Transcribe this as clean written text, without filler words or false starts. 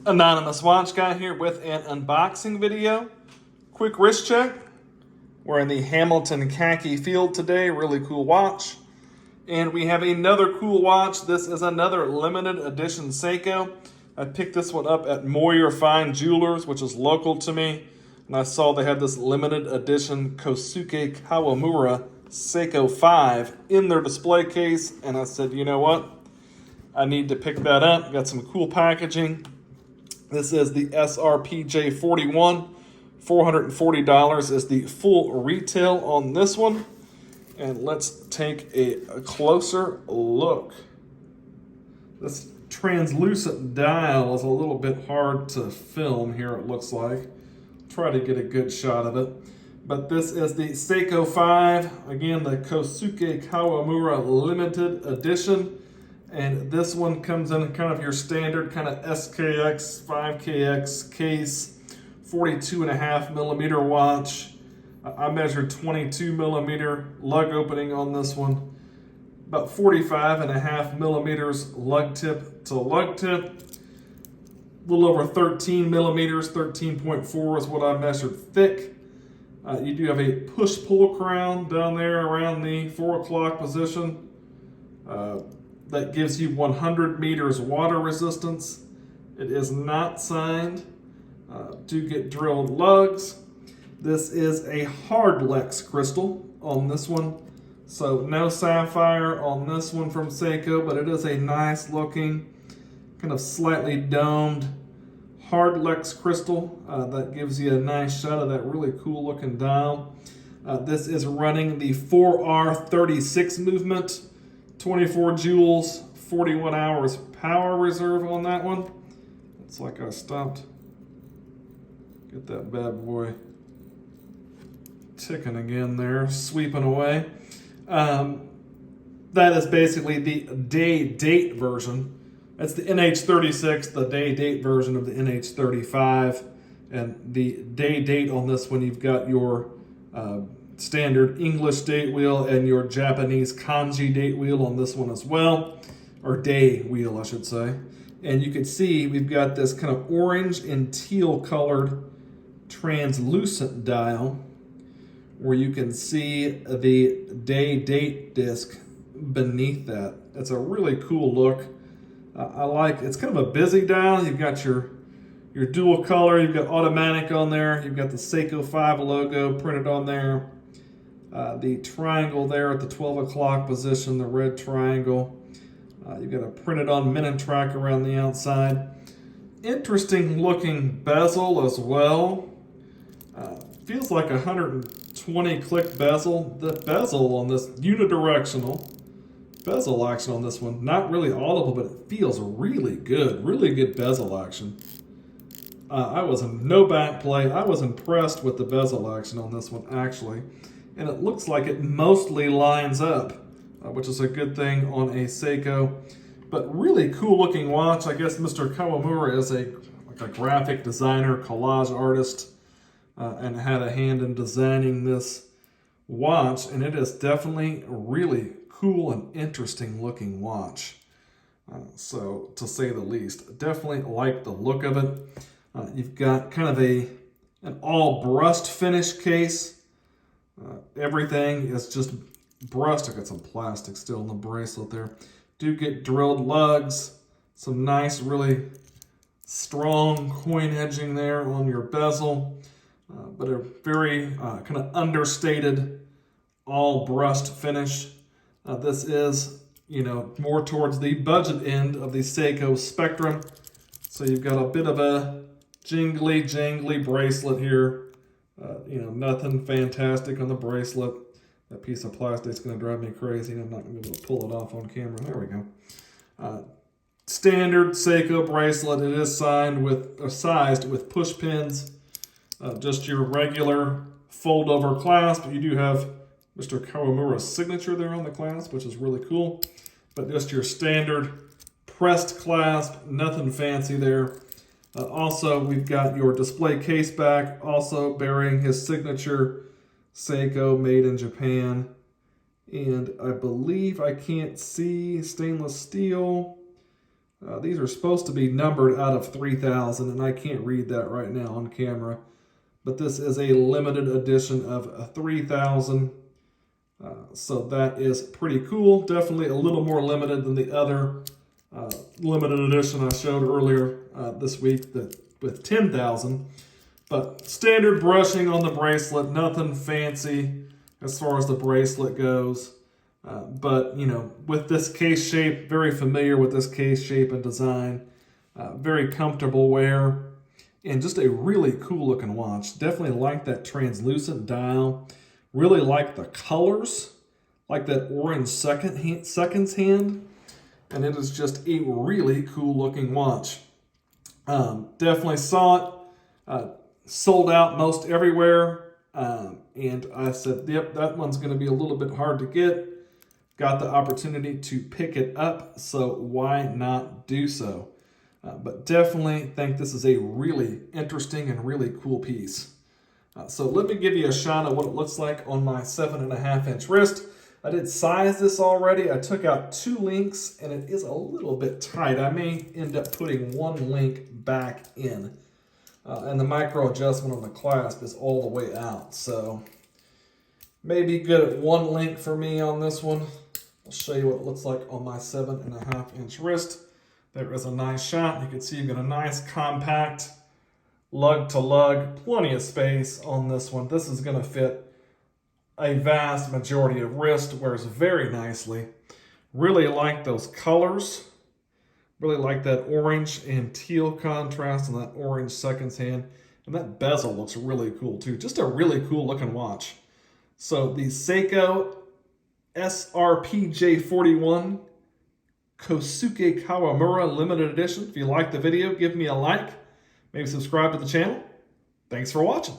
Anonymous Watch Guy here with an unboxing video. Quick wrist check. We're in the Hamilton khaki field today. Really cool watch. And we have another cool watch. This is another limited edition Seiko. I picked this one up at Moyer Fine Jewelers, which is local to me. And I saw they had this limited edition Kosuke Kawamura Seiko 5 in their display case. And I said, you know what? I need to pick that up. Got some cool packaging. This is the SRPJ41. $440 is the full retail on this one. And let's take a closer look. This translucent dial is a little bit hard to film here, it looks like. Try to get a good shot of it. But this is the Seiko 5. Again, the Kosuke Kawamura limited edition. And this one comes in kind of your standard kind of SKX, 5KX case, 42.5 millimeter watch. I measured 22 millimeter lug opening on this one. About 45.5 millimeters lug tip to lug tip. A little over 13 millimeters, 13.4 is what I measured thick. You do have a push-pull crown down there around the 4 o'clock position. That gives you 100 meters water resistance. It is not signed. Do get drilled lugs. This is a hardlex crystal on this one. So no sapphire on this one from Seiko, but it is a nice looking, kind of slightly domed hardlex crystal. That gives you a nice shot of that really cool looking dial. This is running the 4R36 movement. 24 joules, 41 hours power reserve on that one. It's like I stopped. Get that bad boy ticking again there, sweeping away. That is basically the day-date version. That's the NH36, the day-date version of the NH35. And the day-date on this one, you've got your standard English date wheel and your Japanese kanji date wheel on this one as well, or day wheel I should say. And you can see we've got this kind of orange and teal colored translucent dial where you can see the day date disc beneath that. It's a really cool look. I like, it's kind of a busy dial. You've got your dual color, you've got automatic on there, you've got the Seiko 5 logo printed on there. The triangle there at the 12 o'clock position, the red triangle. You've got a printed on minute track around the outside. Interesting looking bezel as well. Feels like 120 click bezel. The bezel on this, unidirectional bezel action on this one. Not really audible, but it feels really good bezel action. I was in no back play. I was impressed with the bezel action on this one actually. And it looks like it mostly lines up, which is a good thing on a Seiko. But really cool looking watch. I guess Mr. Kawamura is like a graphic designer, collage artist, and had a hand in designing this watch. And it is definitely a really cool and interesting looking watch. So to say the least, definitely like the look of it. You've got kind of an all brushed finish case. Everything is just brushed. I got some plastic still in the bracelet there. Do get drilled lugs. Some nice, really strong coin edging there on your bezel. But a very kind of understated all brushed finish. This is, more towards the budget end of the Seiko spectrum. So you've got a bit of a jangly bracelet here. Nothing fantastic on the bracelet. That piece of plastic is going to drive me crazy. I'm not going to be able to pull it off on camera. There we go. Standard Seiko bracelet. It is sized with push pins. Just your regular fold over clasp. You do have Mr. Kawamura's signature there on the clasp, which is really cool. But just your standard pressed clasp. Nothing fancy there. Also, we've got your display case back, also bearing his signature, Seiko, made in Japan. And I believe I can't see stainless steel. These are supposed to be numbered out of 3,000, and I can't read that right now on camera. But this is a limited edition of 3,000. So that is pretty cool. Definitely a little more limited than the other limited edition I showed earlier this week with 10,000. But standard brushing on the bracelet, nothing fancy as far as the bracelet goes. But, you know, with this case shape, very familiar with this case shape and design. Very comfortable wear. And just a really cool looking watch. Definitely like that translucent dial. Really like the colors. Like that orange seconds hand. And it is just a really cool looking watch. Definitely saw it. Sold out most everywhere. And I said, yep, that one's going to be a little bit hard to get. Got the opportunity to pick it up, so why not do so? But definitely think this is a really interesting and really cool piece. So let me give you a shot of what it looks like on my 7.5-inch wrist. I did size this already. I took out 2 links, and it is a little bit tight. I may end up putting 1 link back in. And the micro adjustment on the clasp is all the way out. So maybe good at 1 link for me on this one. I'll show you what it looks like on my 7.5-inch wrist. There is a nice shot. You can see you've got a nice compact lug to lug, plenty of space on this one. This is going to fit a vast majority of wrist, wears very nicely. Really like those colors. Really like that orange and teal contrast and that orange seconds hand. And that bezel looks really cool too. Just a really cool looking watch. So the Seiko SRPJ41 Kosuke Kawamura limited edition. If you like the video, give me a like. Maybe subscribe to the channel. Thanks for watching.